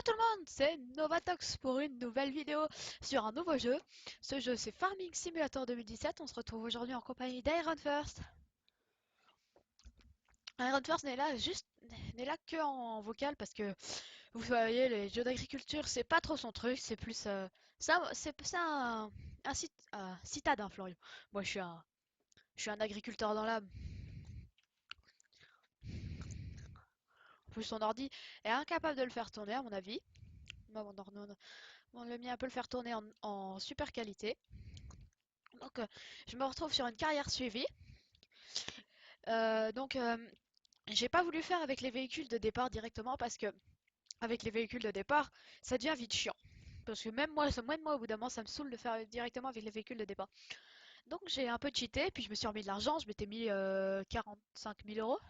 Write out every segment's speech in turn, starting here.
tout le monde, c'est Novatox pour une nouvelle vidéo sur un nouveau jeu. Ce jeu c'est Farming Simulator 2017, on se retrouve aujourd'hui en compagnie d'Iron First. Iron First n'est là que en vocal parce que vous voyez les jeux d'agriculture c'est pas trop son truc, c'est plus c'est un citadin Florian. Moi je suis un agriculteur dans l'âme. En plus son ordi est incapable de le faire tourner à mon avis. Moi, le mien peut le faire tourner en super qualité. Donc, je me retrouve sur une carrière suivie. Donc, j'ai pas voulu faire avec les véhicules de départ directement parce que, avec les véhicules de départ, ça devient vite chiant. Parce que même moi, au bout d'un moment, ça me saoule de faire directement avec les véhicules de départ. Donc, j'ai un peu cheaté, puis je me suis remis de l'argent. Je m'étais mis 45 000 euros.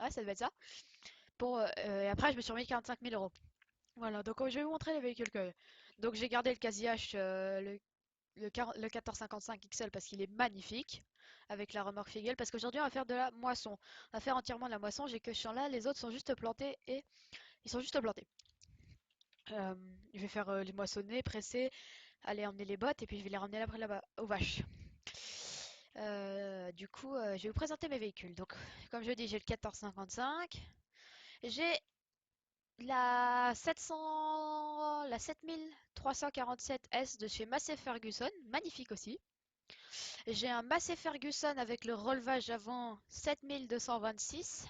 Ouais, ça devait être ça. Et après, je me suis remis 45 000 euros. Voilà, donc je vais vous montrer les véhicules que. Donc, j'ai gardé le CasiH, le 1455 XL parce qu'il est magnifique avec la remorque Figel parce qu'aujourd'hui on va faire de la moisson. On va faire entièrement de la moisson, j'ai que ce champ là, les autres sont juste plantés et ils sont juste plantés. Euh, je vais faire les moissonner, presser, aller emmener les bottes et puis je vais les ramener après là-bas aux vaches. Je vais vous présenter mes véhicules. Donc, comme je dis, j'ai le 1455, j'ai la 7347S de chez Massey Ferguson, magnifique aussi. J'ai un Massey Ferguson avec le relevage avant 7226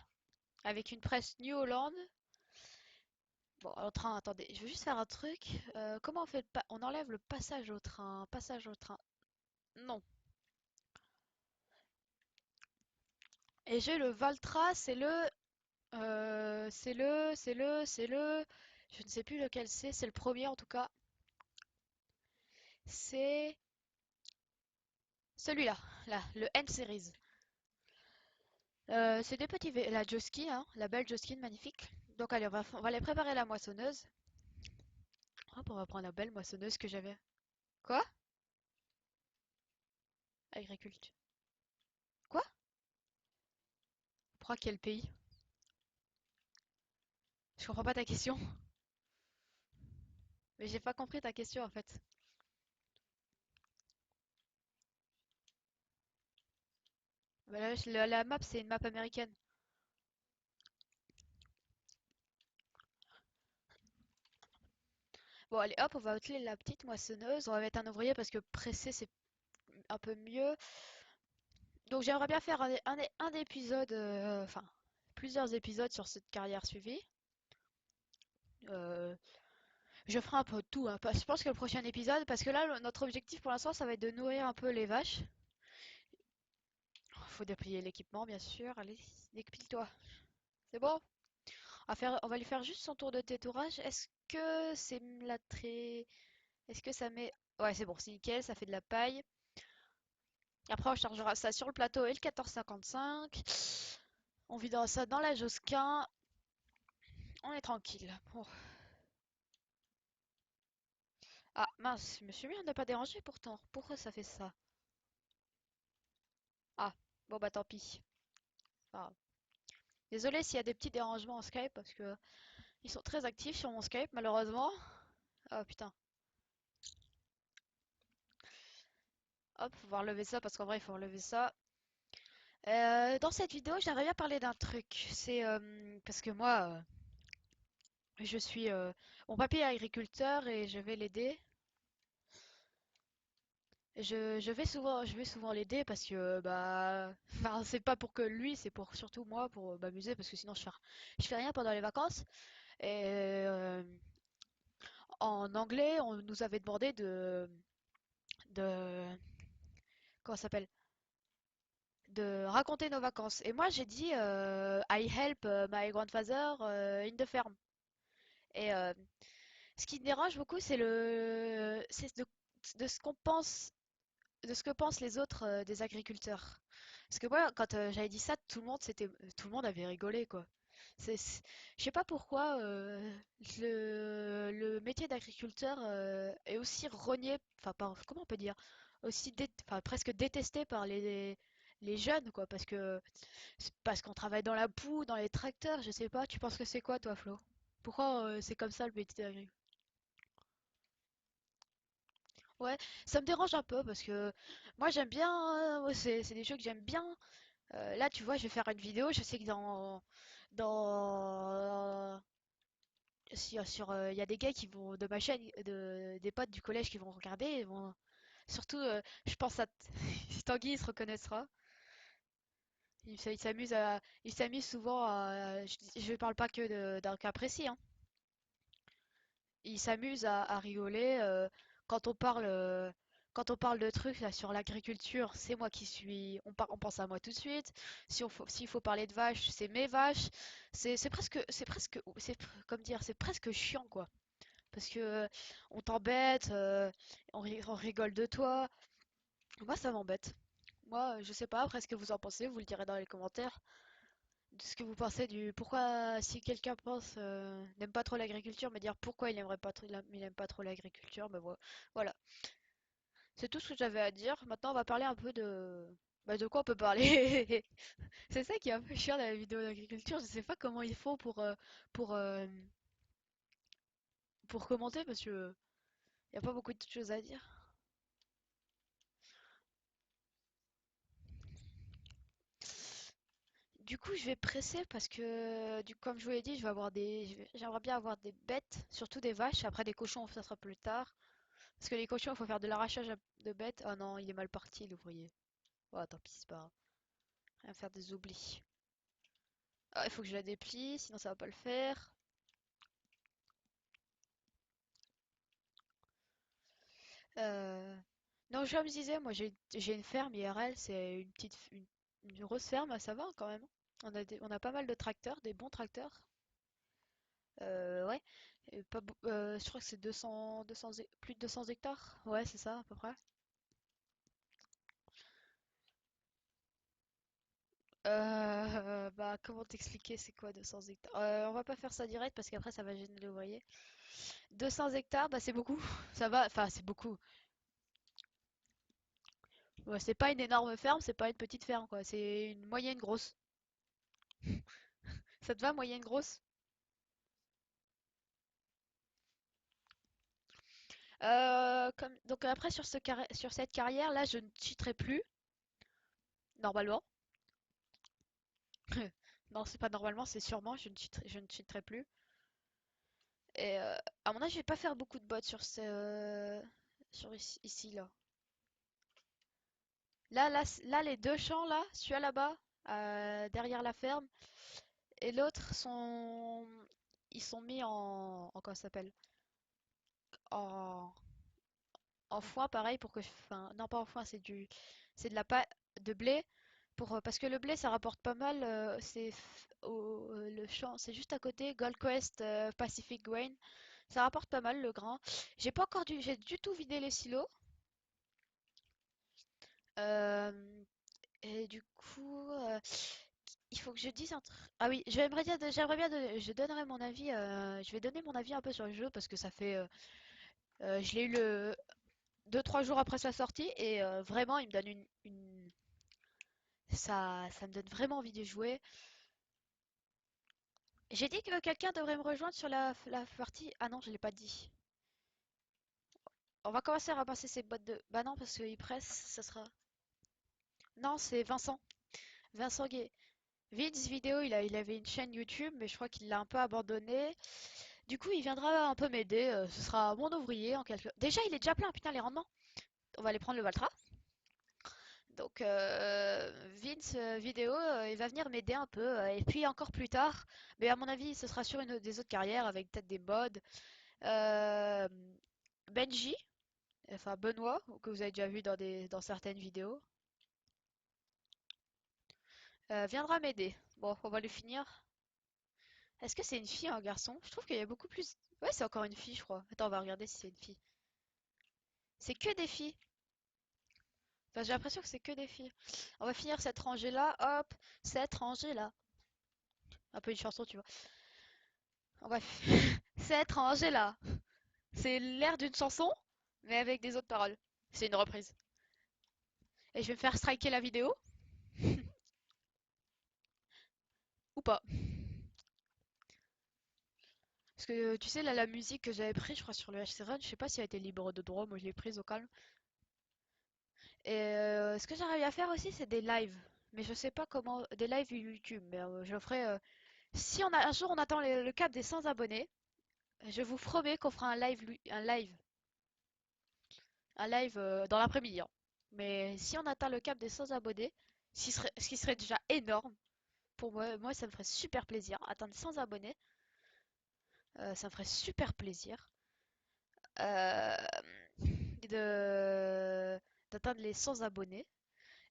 avec une presse New Holland. Bon, en train, attendez, je vais juste faire un truc. Comment on fait on enlève le passage au train. Passage au train. Non. Et j'ai le Valtra, c'est le. Je ne sais plus lequel c'est le premier en tout cas. C'est celui-là, là, le N-Series. C'est des la Josky, hein, la belle Josky magnifique. Donc allez, on va aller préparer la moissonneuse. Hop, on va prendre la belle moissonneuse que j'avais. Quoi? Agriculture. Quoi? Pour quel pays? Je comprends pas ta question. Mais j'ai pas compris ta question en fait. Bah là, la map, c'est une map américaine. Bon, allez, hop, on va atteler la petite moissonneuse. On va mettre un ouvrier parce que presser, c'est un peu mieux. Donc, j'aimerais bien faire un épisode, enfin, plusieurs épisodes sur cette carrière suivie. Euh, je ferai un peu de tout, hein. Je pense que le prochain épisode, parce que là, notre objectif pour l'instant, ça va être de nourrir un peu les vaches. Faut déplier l'équipement, bien sûr. Allez, dépile-toi. C'est bon? On va lui faire juste son tour de tétourage. Est-ce que c'est la très... Est-ce que ça met... Ouais, c'est bon, c'est nickel, ça fait de la paille. Après, on chargera ça sur le plateau et le 1455. On videra ça dans la Josquin. On est tranquille. Bon. Ah, mince, je me suis mis à ne pas déranger pourtant. Pourquoi ça fait ça? Ah, bon bah tant pis. Ah. Désolé s'il y a des petits dérangements en Skype parce que ils sont très actifs sur mon Skype malheureusement. Oh putain. Hop, faut voir relever ça parce qu'en vrai il faut relever ça. Dans cette vidéo, j'aimerais bien parler d'un truc. C'est parce que moi, je suis mon papy est agriculteur et je vais l'aider. Je vais souvent l'aider parce que bah, enfin, c'est pas pour que lui, c'est pour surtout moi pour m'amuser parce que sinon je fais rien pendant les vacances. Et en anglais, on nous avait demandé de comment ça s'appelle? De raconter nos vacances. Et moi, j'ai dit I help my grandfather in the farm. Et ce qui me dérange beaucoup, c'est de ce qu'on pense, de ce que pensent les autres des agriculteurs. Parce que moi, quand j'avais dit ça, tout le monde avait rigolé, quoi. Je sais pas pourquoi le métier d'agriculteur est aussi renié, enfin, comment on peut dire, enfin, presque détesté par les jeunes, quoi. Parce qu'on travaille dans la boue, dans les tracteurs, je sais pas. Tu penses que c'est quoi, toi, Flo? Pourquoi c'est comme ça le métier d'agriculteur? Ouais, ça me dérange un peu parce que moi j'aime bien, ouais, c'est des jeux que j'aime bien. Là, tu vois, je vais faire une vidéo. Je sais que dans il y a des gars qui vont de ma chaîne, des potes du collège qui vont regarder. Et vont, surtout, je pense à Tanguy, il se reconnaîtra. Il s'amuse souvent je parle pas que d'un cas précis, hein. Il s'amuse à rigoler quand on parle de trucs là sur l'agriculture. C'est moi qui suis. On pense à moi tout de suite. S'il faut parler de vaches, c'est mes vaches. Comme dire, c'est presque chiant quoi. Parce que on t'embête, on rigole de toi. Moi, ça m'embête. Moi, je sais pas. Après, ce que vous en pensez, vous le direz dans les commentaires. De ce que vous pensez du pourquoi si quelqu'un pense n'aime pas trop l'agriculture, me dire pourquoi il aimerait pas trop, il aime pas trop l'agriculture, voilà. C'est tout ce que j'avais à dire. Maintenant, on va parler un peu de quoi on peut parler. C'est ça qui est un peu chiant dans la vidéo d'agriculture. Je sais pas comment ils font pour euh, pour commenter parce que y a pas beaucoup de choses à dire. Du coup, je vais presser parce que, comme je vous l'ai dit, j'aimerais bien avoir des bêtes, surtout des vaches. Après, des cochons, ça sera plus tard. Parce que les cochons, il faut faire de l'arrachage de bêtes. Oh non, il est mal parti, l'ouvrier. Oh, tant pis, c'est pas grave. Rien faire des oublis. Ah, il faut que je la déplie, sinon ça va pas le faire. Euh... Donc, comme je disais, moi j'ai une ferme IRL, c'est une grosse ferme, ça va quand même. On a pas mal de tracteurs, des bons tracteurs. Ouais. Et je crois que c'est plus de 200 hectares. Ouais, c'est ça, à peu près. Bah, comment t'expliquer c'est quoi 200 hectares? On va pas faire ça direct parce qu'après ça va gêner l'ouvrier. 200 hectares, bah c'est beaucoup. Ça va, enfin c'est beaucoup. Ouais, c'est pas une énorme ferme, c'est pas une petite ferme quoi. C'est une moyenne grosse. Ça te va, moyenne grosse? Donc après sur cette carrière là, je ne cheaterai plus, normalement. Non, c'est pas normalement, c'est sûrement, je ne cheaterai plus. Et à mon avis, je vais pas faire beaucoup de bots ici là. Là, les deux champs là, celui là-bas, derrière la ferme, et l'autre ils sont mis en comment ça s'appelle? En, en foin pareil pour enfin, non pas en foin, c'est de la pâte de blé parce que le blé ça rapporte pas mal. Le champ, c'est juste à côté, Gold Quest Pacific Grain, ça rapporte pas mal le grain. J'ai du tout vidé les silos. Euh, et du coup, il faut que je dise un truc. Ah oui, j'aimerais bien je donnerai mon avis. Je vais donner mon avis un peu sur le jeu parce que je l'ai eu le 2-3 jours après sa sortie et vraiment, il me donne ça me donne vraiment envie de jouer. J'ai dit que quelqu'un devrait me rejoindre sur la partie. Ah non, je l'ai pas dit. On va commencer à ramasser ces boîtes de. Bah non, parce qu'il presse, ça sera. Non, c'est Vincent. Vincent Gay. Vince Vidéo, il avait une chaîne YouTube, mais je crois qu'il l'a un peu abandonné. Du coup, il viendra un peu m'aider. Ce sera mon ouvrier en quelque. Déjà, il est déjà plein, putain, les rendements. On va aller prendre le Valtra. Donc, Vince Vidéo, il va venir m'aider un peu. Et puis, encore plus tard, mais à mon avis, ce sera sur une des autres carrières avec peut-être des mods. Euh, Benji, enfin Benoît, que vous avez déjà vu dans certaines vidéos, viendra m'aider. Bon, on va le finir. Est-ce que c'est une fille ou un garçon? Je trouve qu'il y a beaucoup plus. Ouais, c'est encore une fille, je crois. Attends, on va regarder si c'est une fille. C'est que des filles. Enfin, j'ai l'impression que c'est que des filles. On va finir cette rangée-là. Hop, cette rangée-là. Un peu une chanson, tu vois. On va cette rangée-là. C'est l'air d'une chanson, mais avec des autres paroles. C'est une reprise. Et je vais me faire striker la vidéo, ou pas. Parce que tu sais, là, la musique que j'avais prise, je crois, sur le HC Run, je sais pas si elle était libre de droit, moi je l'ai prise au calme. Et ce que j'arrive à faire aussi, c'est des lives. Mais je sais pas comment. Des lives YouTube. Mais je le ferai. Si on a, un jour on attend le cap des 100 abonnés, je vous promets qu'on fera un live dans l'après-midi, hein. Mais si on atteint le cap des 100 abonnés, ce qui serait déjà énorme, pour moi ça me ferait super plaisir. Atteindre 100 abonnés, ça me ferait super plaisir. euh, de d'atteindre les 100 abonnés.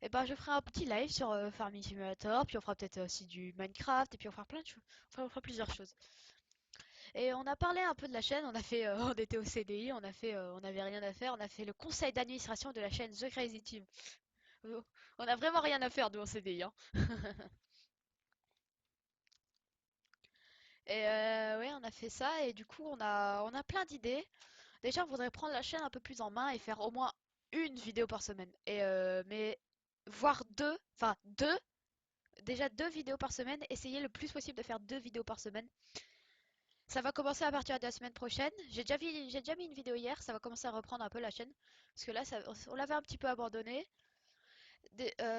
Et ben je ferai un petit live sur Farming Simulator, puis on fera peut-être aussi du Minecraft, et puis on fera plein de choses. Enfin, on fera plusieurs choses. Et on a parlé un peu de la chaîne, on a fait, on était au CDI, on avait rien à faire, on a fait le conseil d'administration de la chaîne The Crazy Team. Euh, On a vraiment rien à faire, nous, en CDI, hein. Et ouais, on a fait ça, et du coup, on a plein d'idées. Déjà, on voudrait prendre la chaîne un peu plus en main et faire au moins une vidéo par semaine. Mais voire deux, enfin deux, déjà 2 vidéos par semaine, essayer le plus possible de faire 2 vidéos par semaine. Ça va commencer à partir de la semaine prochaine. J'ai déjà mis une vidéo hier, ça va commencer à reprendre un peu la chaîne. Parce que là, on l'avait un petit peu abandonné.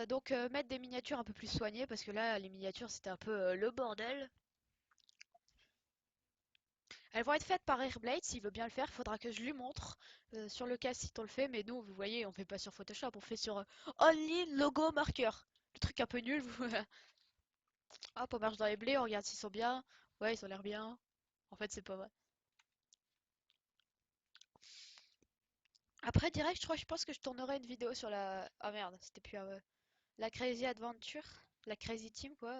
Donc mettre des miniatures un peu plus soignées, parce que là, les miniatures, c'était un peu le bordel. Elles vont être faites par Airblade, s'il veut bien le faire, il faudra que je lui montre sur le cas si on le fait, mais nous, vous voyez, on fait pas sur Photoshop, on fait sur Only Logo Marker. Le truc un peu nul, hop, on marche dans les blés, on regarde s'ils sont bien. Ouais, ils ont l'air bien. En fait, c'est pas vrai. Après, direct, je pense que je tournerai une vidéo sur la... Ah merde, c'était plus... la Crazy Adventure, la Crazy Team, quoi.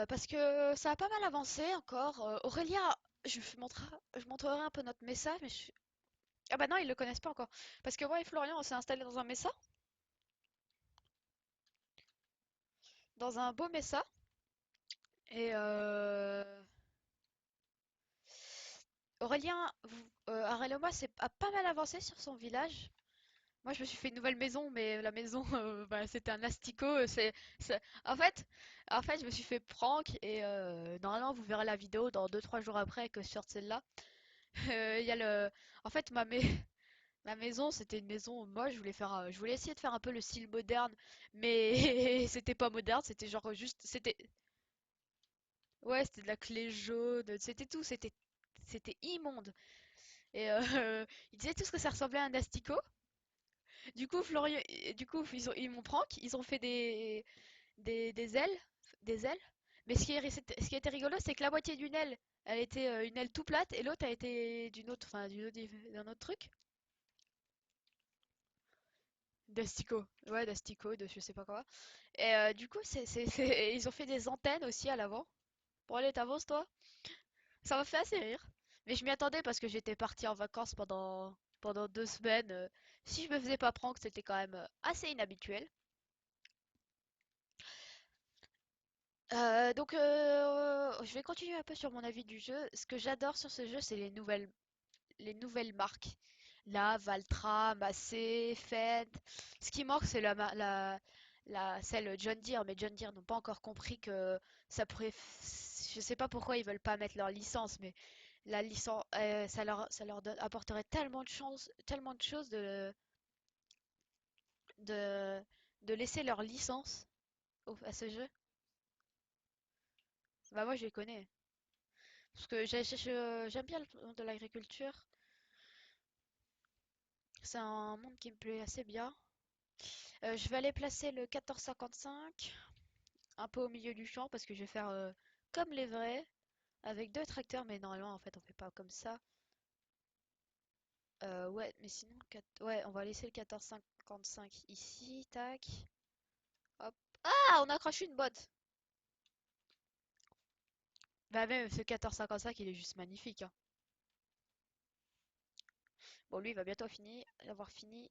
Parce que ça a pas mal avancé encore. Aurélia, je montrerai un peu notre message, mais ah bah non, ils le connaissent pas encore. Parce que moi et Florian, on s'est installé dans un mesa, dans un beau mesa. Et Aurélien, Areloma a pas mal avancé sur son village. Moi, je me suis fait une nouvelle maison, mais la maison, bah, c'était un asticot. En fait, je me suis fait prank et normalement, vous verrez la vidéo dans 2 3 jours après que je sorte celle-là. Il y a le, en fait, ma maison, c'était une maison moche. Je voulais essayer de faire un peu le style moderne, mais c'était pas moderne. C'était genre juste, ouais, c'était de la clé jaune. C'était tout. C'était immonde. Et ils disaient tous que ça ressemblait à un asticot. Du coup, Florian, du coup, ils m'ont prank. Ils ont fait des ailes, des ailes. Mais ce qui était rigolo, c'est que la moitié d'une aile, elle était une aile tout plate, et l'autre a été enfin, d'un autre truc. D'asticot. Ouais, d'asticot, de je sais pas quoi. Et du coup, ils ont fait des antennes aussi à l'avant. Bon, allez, t'avances, toi? Ça m'a fait assez rire. Mais je m'y attendais parce que j'étais partie en vacances pendant 2 semaines. Si je me faisais pas prank, c'était quand même assez inhabituel. Donc, je vais continuer un peu sur mon avis du jeu. Ce que j'adore sur ce jeu, c'est les nouvelles marques. Là, Valtra, Massey, Fendt. Ce qui manque, c'est celle John Deere, mais John Deere n'ont pas encore compris que ça pourrait. Je sais pas pourquoi ils veulent pas mettre leur licence, mais la licence, ça leur apporterait tellement de choses de, de laisser leur licence à ce jeu. Bah moi je les connais. Parce que j'aime bien le monde de l'agriculture. C'est un monde qui me plaît assez bien. Je vais aller placer le 1455 un peu au milieu du champ parce que je vais faire comme les vrais avec 2 tracteurs, mais normalement en fait on fait pas comme ça. Ouais, mais sinon ouais, on va laisser le 1455 ici, tac. Hop. Ah, on a accroché une botte. Bah même ce 1455 il est juste magnifique, hein. Bon, lui il va bientôt avoir fini.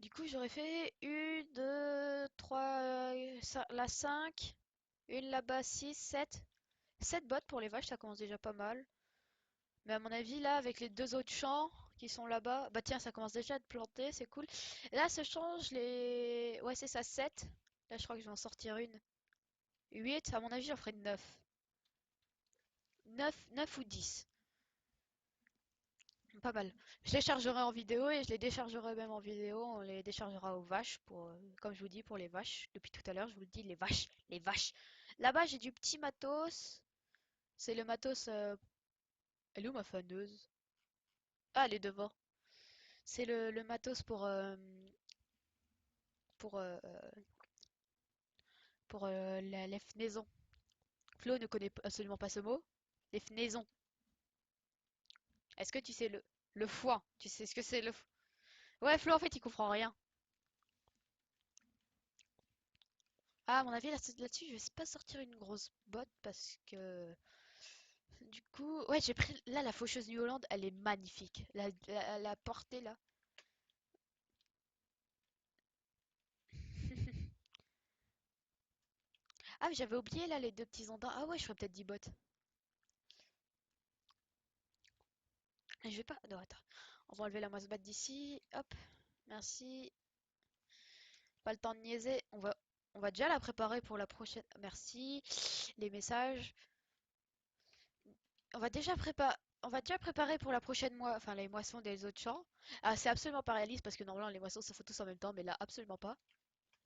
Du coup j'aurais fait une, deux, trois, la 5, une là-bas 6, 7. 7 bottes pour les vaches, ça commence déjà pas mal. Mais à mon avis, là, avec les 2 autres champs qui sont là-bas, bah tiens, ça commence déjà à être planté, c'est cool. Et là, ce champ, Ouais, c'est ça, 7. Là, je crois que je vais en sortir une. 8, à mon avis, j'en ferai 9. 9 ou 10. Pas mal. Je les chargerai en vidéo et je les déchargerai même en vidéo. On les déchargera aux vaches pour, comme je vous dis, pour les vaches. Depuis tout à l'heure, je vous le dis, les vaches, les vaches. Là-bas, j'ai du petit matos. C'est le matos. Elle est où ma faneuse? Ah, elle est devant. C'est le matos pour, euh, euh, pour les fenaisons. Flo ne connaît absolument pas ce mot. Les fenaisons. Est-ce que tu sais le foin? Tu sais ce que c'est Ouais, Flo, en fait, il comprend rien. Ah, à mon avis, là-dessus, je vais pas sortir une grosse botte parce que du coup, ouais, j'ai pris là la faucheuse New Holland, elle est magnifique. La portée là. Ah, mais j'avais oublié là les deux petits andins. Ah ouais, je ferais peut-être 10 bottes. Je vais pas. Non, attends. On va enlever la masse batte d'ici. Hop. Merci. Pas le temps de niaiser. On va déjà la préparer pour la prochaine. Merci. Les messages. On va déjà préparer pour la prochaine enfin les moissons des autres champs. Ah, c'est absolument pas réaliste parce que normalement les moissons se font tous en même temps, mais là absolument pas.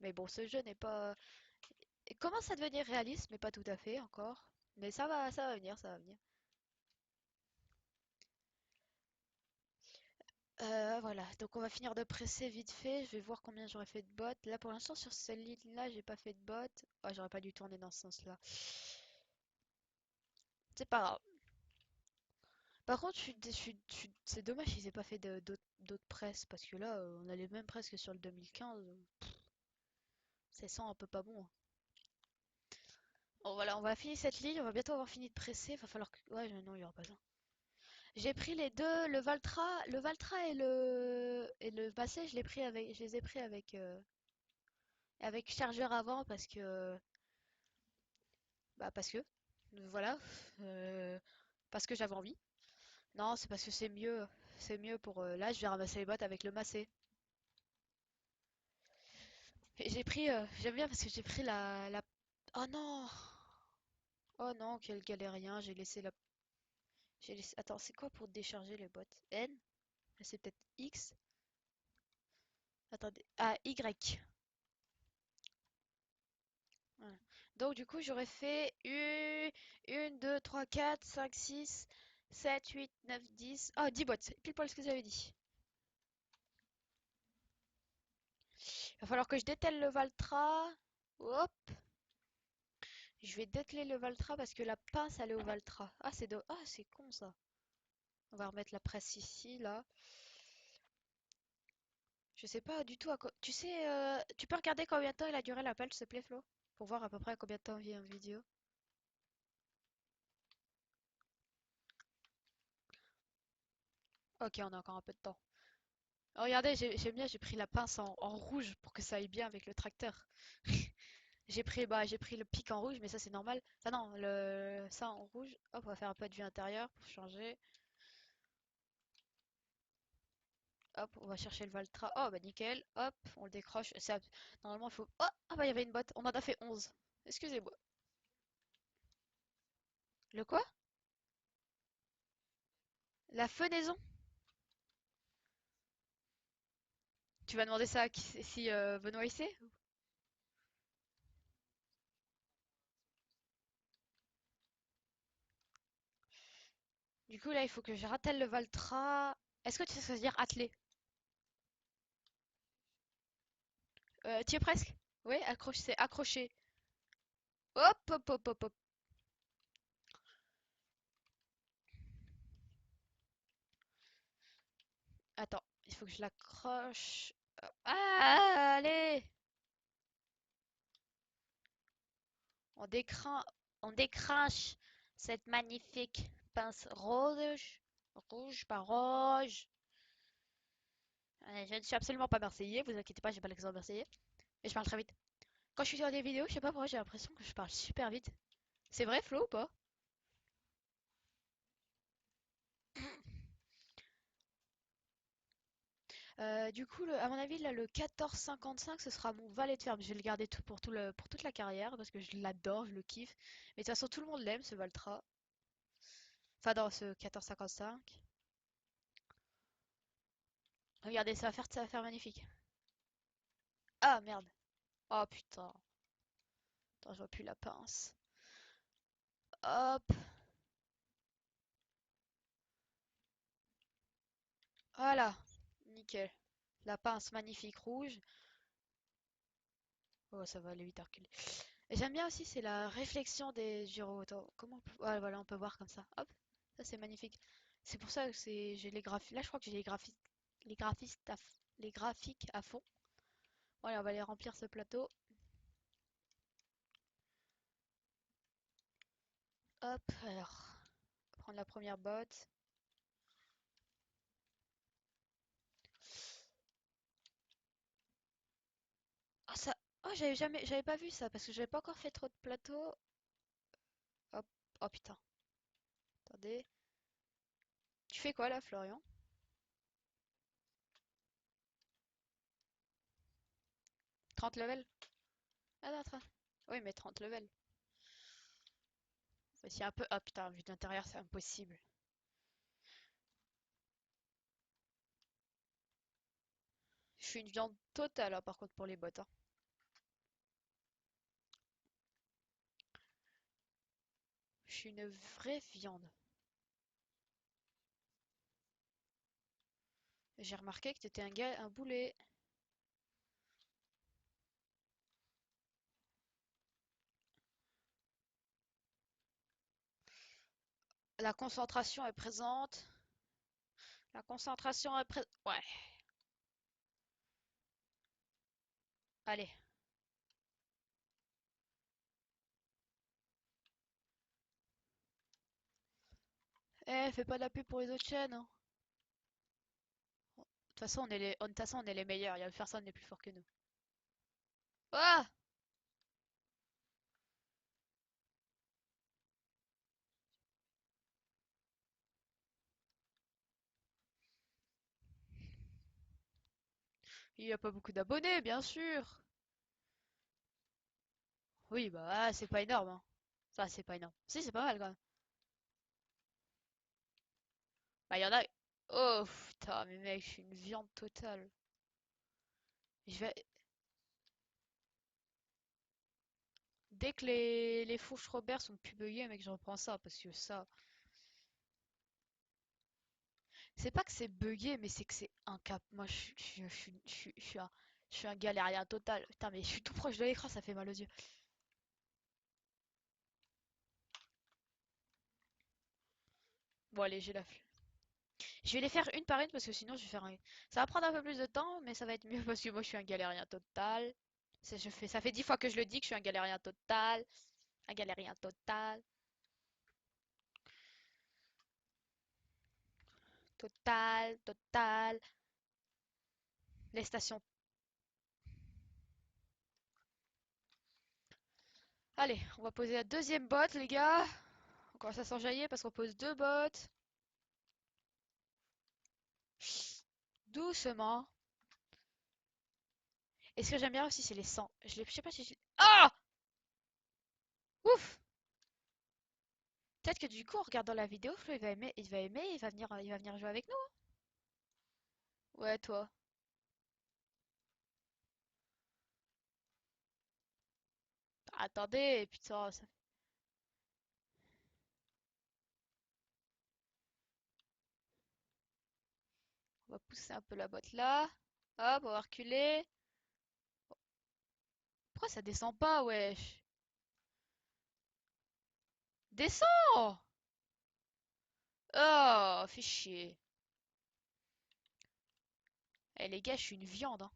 Mais bon, ce jeu n'est pas. Il commence à devenir réaliste, mais pas tout à fait encore. Mais ça va venir, ça va venir. Voilà, donc on va finir de presser vite fait. Je vais voir combien j'aurais fait de bottes. Là pour l'instant sur cette ligne-là, j'ai pas fait de bottes. Oh, j'aurais pas dû tourner dans ce sens-là. C'est pas grave. Par contre, c'est dommage qu'ils aient pas fait d'autres presses parce que là, on a les mêmes presses que sur le 2015. Ça sent un peu pas bon, hein. Bon voilà, on va finir cette ligne, on va bientôt avoir fini de presser. Va falloir que. Ouais, non, il y aura pas ça. J'ai pris les deux, le Valtra et le Basset, je les ai pris avec chargeur avant parce que, voilà, euh, parce que j'avais envie. Non, c'est parce que c'est mieux pour, là, je vais ramasser les bottes avec le Massé. Et j'aime bien parce que j'ai pris la. Oh non, oh non, quel galérien, attends, c'est quoi pour décharger les bottes? N? C'est peut-être X? Attendez, ah, Y. Voilà. Donc du coup j'aurais fait 2, 3, 4, 5, 6, 7, 8, 9, 10. Ah, 10 boîtes, c'est pile poil ce que j'avais dit. Il va falloir que je dételle le Valtra. Hop, je vais dételer le Valtra parce que la pince elle est au Valtra. Ah, c'est con ça. On va remettre la presse ici, là. Je sais pas du tout à quoi. Tu sais, tu peux regarder combien de temps il a duré l'appel, s'il te plaît, Flo? Pour voir à peu près combien de temps vient une vidéo. Ok, on a encore un peu de temps. Oh, regardez, j'aime bien, j'ai pris la pince en rouge pour que ça aille bien avec le tracteur. J'ai pris le pic en rouge, mais ça c'est normal. Ah non, ça en rouge. Hop, on va faire un peu de vue intérieure pour changer. Hop, on va chercher le Valtra. Oh, bah nickel. Hop, on le décroche. Normalement, il faut. Oh, ah bah il y avait une botte. On en a fait 11. Excusez-moi. Le quoi? La fenaison? Tu vas demander ça à si Benoît il sait? Du coup, là, il faut que je rattelle le Valtra. Est-ce que tu sais ce que ça veut dire atteler? Tu y es presque? Oui, accroche, c'est accrocher. Hop, hop, hop, hop, hop. Attends, il faut que je l'accroche. Ah, allez! On décrin... On décrinche cette magnifique pince rouge. Rouge, pas rouge. Je ne suis absolument pas marseillais, vous inquiétez pas, j'ai pas l'accent marseillais. Mais je parle très vite. Quand je suis sur des vidéos, je sais pas pourquoi j'ai l'impression que je parle super vite. C'est vrai, Flo, ou pas? Du coup, à mon avis, là, le 14,55, ce sera mon valet de ferme. Je vais le garder tout pour toute la carrière parce que je l'adore, je le kiffe. Mais de toute façon, tout le monde l'aime, ce Valtra. Enfin, dans ce 14,55. Regardez, ça va faire magnifique. Ah, merde. Oh, putain. Attends, je vois plus la pince. Hop. Voilà. Nickel. La pince magnifique rouge. Oh, ça va aller vite à reculer. Et j'aime bien aussi, c'est la réflexion des gyros. Attends, comment on peut... Ouais, voilà, on peut voir comme ça. Hop, ça c'est magnifique. C'est pour ça que j'ai les graphiques. Là, je crois que j'ai les graphistes les graphiques à fond. Voilà, on va aller remplir ce plateau. Hop, alors, prendre la première botte. Ah ça, oh j'avais pas vu ça parce que j'avais pas encore fait trop de plateaux. Hop, oh putain, attendez. Tu fais quoi là, Florian? 30 levels? Ah non, 30. Oui, mais 30 levels. C'est un peu. Ah putain, vu d'intérieur, c'est impossible. Je suis une viande totale, hein, par contre, pour les bottes, hein. Je suis une vraie viande. J'ai remarqué que t'étais un gars, un boulet. La concentration est présente. La concentration est présente. Ouais, allez. Eh, fais pas de la pub pour les autres chaînes, hein. De toute façon, de toute façon, on est les meilleurs. Il y a personne n'est plus fort que nous. Ah! Il y a pas beaucoup d'abonnés, bien sûr. Oui, bah, c'est pas énorme, hein. Ça, c'est pas énorme. Si, c'est pas mal, quand même. Bah, il y en a. Oh, putain, mais mec, je suis une viande totale. Je vais. Dès que les fourches Robert sont plus buggées, mec, je reprends ça parce que ça. C'est pas que c'est buggé, mais c'est que c'est incap. Moi, je suis un galérien total. Putain, mais je suis tout proche de l'écran, ça fait mal aux yeux. Bon, allez, j'ai la flemme. Je vais les faire une par une parce que sinon, je vais faire un. Ça va prendre un peu plus de temps, mais ça va être mieux parce que moi, je suis un galérien total. Ça fait 10 fois que je le dis que je suis un galérien total. Un galérien total. Total, total. Les stations. Allez, on va poser la deuxième botte, les gars. On commence à s'enjailler parce qu'on pose deux bottes. Doucement. Et ce que j'aime bien aussi, c'est les sangs. Je sais pas si je... Ah! Ouf! Peut-être que du coup, en regardant la vidéo, Flo, il va aimer, il va venir jouer avec nous, hein. Ouais, toi. Attendez, putain, on va pousser un peu la botte là. Hop, on va reculer. Pourquoi ça descend pas, wesh? Descends! Oh, fais chier. Eh les gars, je suis une viande, hein.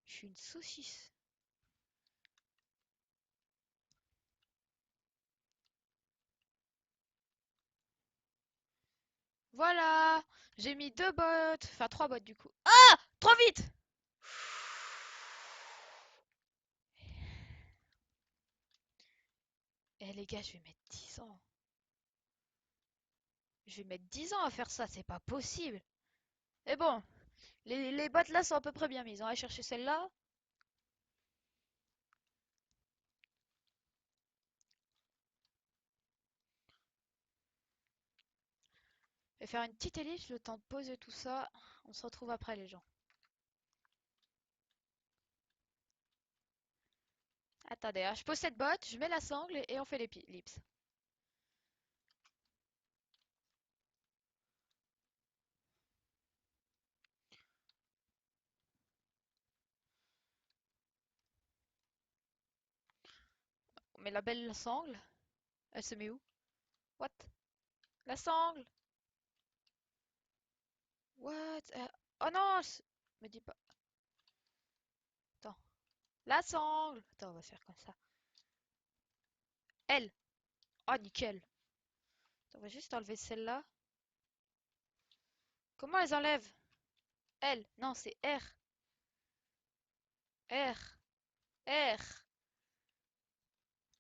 Je suis une saucisse. Voilà! J'ai mis deux bottes. Enfin, trois bottes du coup. Ah! Trop vite! Eh les gars, je vais mettre 10 ans. Je vais mettre 10 ans à faire ça, c'est pas possible. Et bon, les bottes là sont à peu près bien mises. On va chercher celle-là. Et faire une petite ellipse, le temps de poser tout ça. On se retrouve après les gens. Attendez, hein, je pose cette botte, je mets la sangle et on fait l'ellipse. On met la belle sangle. Elle se met où? What? La sangle? What? Oh non! Me dis pas. Attends. La sangle! Attends, on va faire comme ça. Elle! Oh, nickel! Attends, on va juste enlever celle-là. Comment elles enlèvent? Elle! Non, c'est R. R. R.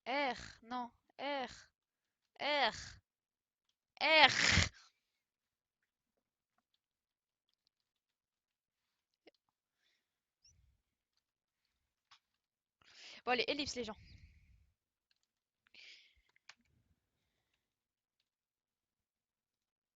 R. Non. R. R. R. Bon, allez, ellipse les gens.